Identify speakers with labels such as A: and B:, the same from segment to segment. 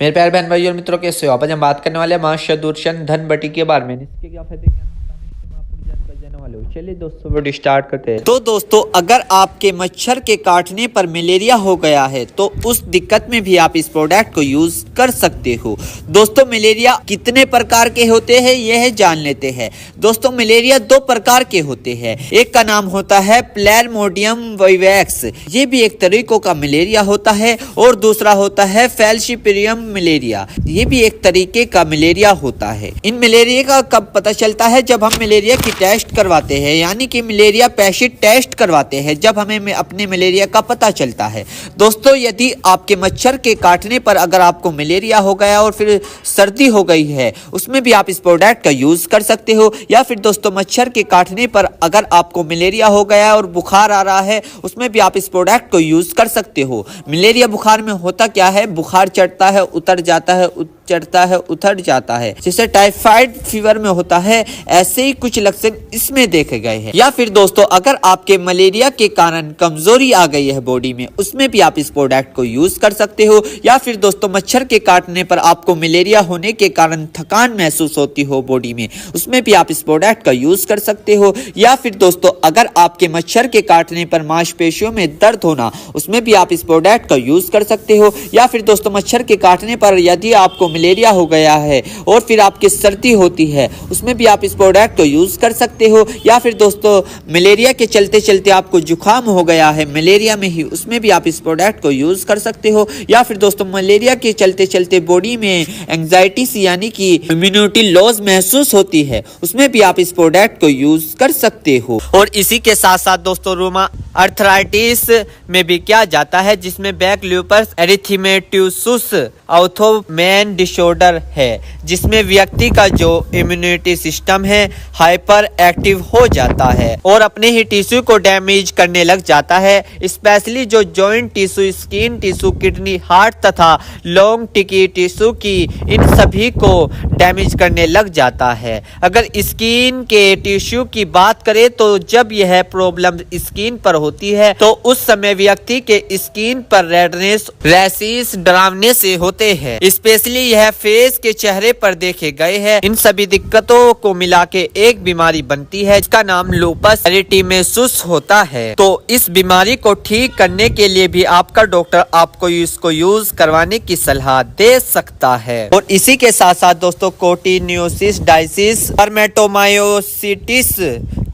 A: मेरे प्यारे बहन भाई और मित्रों, कैसे हो आप? आज हम बात करने वाले हैं मास्टर दूरदर्शन धनबटी के बारे में। इसके क्या फायदे, क्या नुकसान, इसके में आप पूरी जानकारी जानने वाले हो। चलिए दोस्तों, वीडियो स्टार्ट करते हैं।
B: तो दोस्तों, अगर आपके मच्छर के काटने पर मलेरिया हो गया है तो उस दिक्कत में भी आप इस प्रोडक्ट को यूज कर सकते हो। दोस्तों, मलेरिया कितने प्रकार के होते हैं यह जान लेते हैं। दोस्तों, मलेरिया दो प्रकार के होते हैं। एक का नाम होता है प्लाज्मोडियम वाइवैक्स, ये भी एक तरीकों का मलेरिया होता है, और दूसरा होता है फैलसीपियम मलेरिया, ये भी एक तरीके का मलेरिया होता है। इन मलेरिया का कब पता चलता है? जब हम मलेरिया की टेस्ट करवाते हैं, यानी कि मलेरिया पैसिव टेस्ट करवाते हैं, जब हमें अपने मलेरिया का पता चलता है। दोस्तों, यदि आपके मच्छर के काटने पर अगर आपको मलेरिया हो गया और फिर सर्दी हो गई है, उसमें भी आप इस प्रोडक्ट का यूज कर सकते हो। या फिर दोस्तों, मच्छर के काटने पर अगर आपको मलेरिया हो गया और बुखार आ रहा है, उसमें भी आप इस प्रोडक्ट को यूज कर सकते हो। मलेरिया बुखार में होता क्या है? बुखार चढ़ता है, उतर जाता है, चढ़ता है, उतर जाता है, जैसे टाइफाइड फीवर में होता है। ऐसे ही कुछ लक्षण इसमें देखे गए हैं। या फिर दोस्तों, अगर आपके मलेरिया के कारण कमजोरी आ गई है बॉडी में, उसमें भी आप इस प्रोडक्ट को यूज कर सकते हो। या फिर दोस्तों, मच्छर के काटने पर आपको मलेरिया होने के कारण थकान महसूस होती हो बॉडी में, उसमें भी आप इस प्रोडक्ट का यूज कर सकते हो। या फिर दोस्तों, अगर आपके मच्छर के काटने पर मांसपेशियों में दर्द होना, उसमें भी आप इस प्रोडक्ट का यूज कर सकते हो। या फिर दोस्तों, मच्छर के काटने पर यदि आपको मलेरिया हो गया है और फिर आपकी सर्दी होती है, उसमें भी आप इस प्रोडक्ट को यूज कर सकते हो। या फिर दोस्तों, मलेरिया के चलते चलते आपको जुकाम हो गया है मलेरिया में ही, उसमें भी आप इस प्रोडक्ट को यूज कर सकते हो। या फिर दोस्तों, मलेरिया के चलते चलते बॉडी में एंजाइटी सी यानी कि इम्यूनिटी लॉस महसूस होती है, उसमें भी आप इस प्रोडक्ट को यूज कर सकते हो। और इसी के साथ साथ दोस्तों, रोमा अर्थराइटिस में भी क्या जाता है, जिसमें बैक ल्यूपस एरिथेमेटोसस ऑर्थोमेन डिसऑर्डर है, जिसमें व्यक्ति का जो इम्यूनिटी सिस्टम है हाइपर एक्टिव हो जाता है और अपने ही टिश्यू को डैमेज करने लग जाता है। स्पेशली जो joint tissue, skin tissue, kidney, heart तथा लॉन्ग टिकी टिश्यू की, इन सभी को डैमेज करने लग जाता है। अगर स्किन के टिश्यू की बात करें तो जब यह प्रॉब्लम स्किन पर होती है तो उस समय व्यक्ति के स्किन पर रेडनेस, रैशेस, डरावने से होते हैं। स्पेशली यह फेस के चेहरे पर देखे गए हैं। इन सभी दिक्कतों को मिला के एक बीमारी बनती है, जिसका नाम लूपस एरिथेमेटोसस होता है। तो इस बीमारी को ठीक करने के लिए भी आपका डॉक्टर आपको इसको यूज करवाने की सलाह दे सकता है। और इसी के साथ साथ दोस्तों, कोटिन्योसिस डायसिस परमेटोमायोसिटिस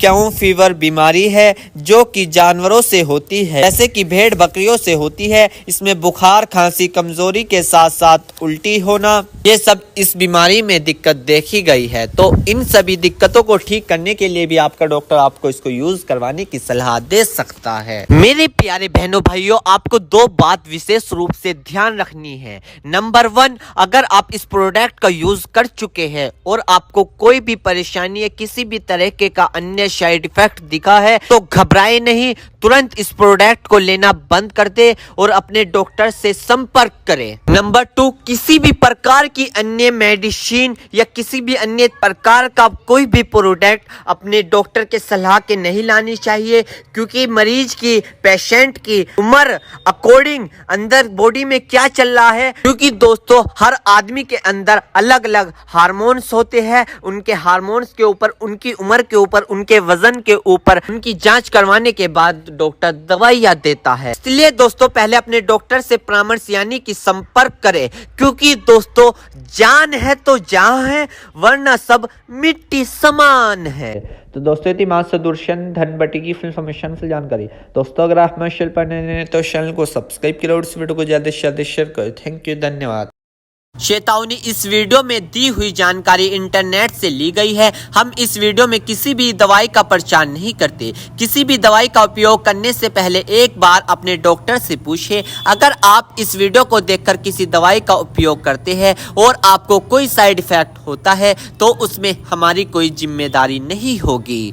B: क्यों फीवर बीमारी है, जो कि जानवरों से होती है, जैसे कि भेड़ बकरियों से होती है। इसमें बुखार, खांसी, कमजोरी के साथ साथ उल्टी होना, ये सब इस बीमारी में दिक्कत देखी गई है। तो इन सभी दिक्कतों को ठीक करने के लिए भी आपका डॉक्टर आपको इसको यूज करवाने की सलाह दे सकता है। मेरे प्यारे बहनों भाइयों, आपको दो बात विशेष रूप से ध्यान रखनी है। नंबर 1, अगर आप इस प्रोडक्ट का यूज कर चुके हैं और आपको कोई भी परेशानी या किसी भी तरह के का अन्य साइड इफेक्ट दिखा है तो घबराए नहीं, तुरंत इस प्रोडक्ट को लेना बंद कर दे और अपने डॉक्टर से संपर्क करें। नंबर 2, किसी भी प्रकार की अन्य मेडिसिन या किसी भी अन्य प्रकार का कोई भी प्रोडक्ट अपने डॉक्टर के सलाह के नहीं लानी चाहिए, क्योंकि मरीज की, पेशेंट की उम्र अकॉर्डिंग अंदर बॉडी में क्या चल रहा है, क्योंकि दोस्तों हर आदमी के अंदर अलग अलग हार्मोन्स होते हैं। उनके हार्मोन्स के ऊपर, उनकी उम्र के ऊपर, उनके वजन के ऊपर, उनकी जांच करवाने के बाद डॉक्टर दवाइयां देता है। इसलिए दोस्तों, पहले अपने डॉक्टर से परामर्श यानी कि संपर्क करें, क्योंकि दोस्तों जान है तो जहां है, वरना सब मिट्टी समान है।
A: तो दोस्तों, ये मास्टर दूरदर्शन धनबटी की इन्फॉर्मेशन से जानकारी। दोस्तों, अगर आप हमारे चैनल पर नए हैं तो चैनल को सब्सक्राइब करें और इस वीडियो को ज्यादा से ज्यादा शेयर करें। थैंक यू, धन्यवाद।
B: चेतावनी, इस वीडियो में दी हुई जानकारी इंटरनेट से ली गई है। हम इस वीडियो में किसी भी दवाई का प्रचार नहीं करते। किसी भी दवाई का उपयोग करने से पहले एक बार अपने डॉक्टर से पूछें। अगर आप इस वीडियो को देखकर किसी दवाई का उपयोग करते हैं और आपको कोई साइड इफेक्ट होता है तो उसमें हमारी कोई जिम्मेदारी नहीं होगी।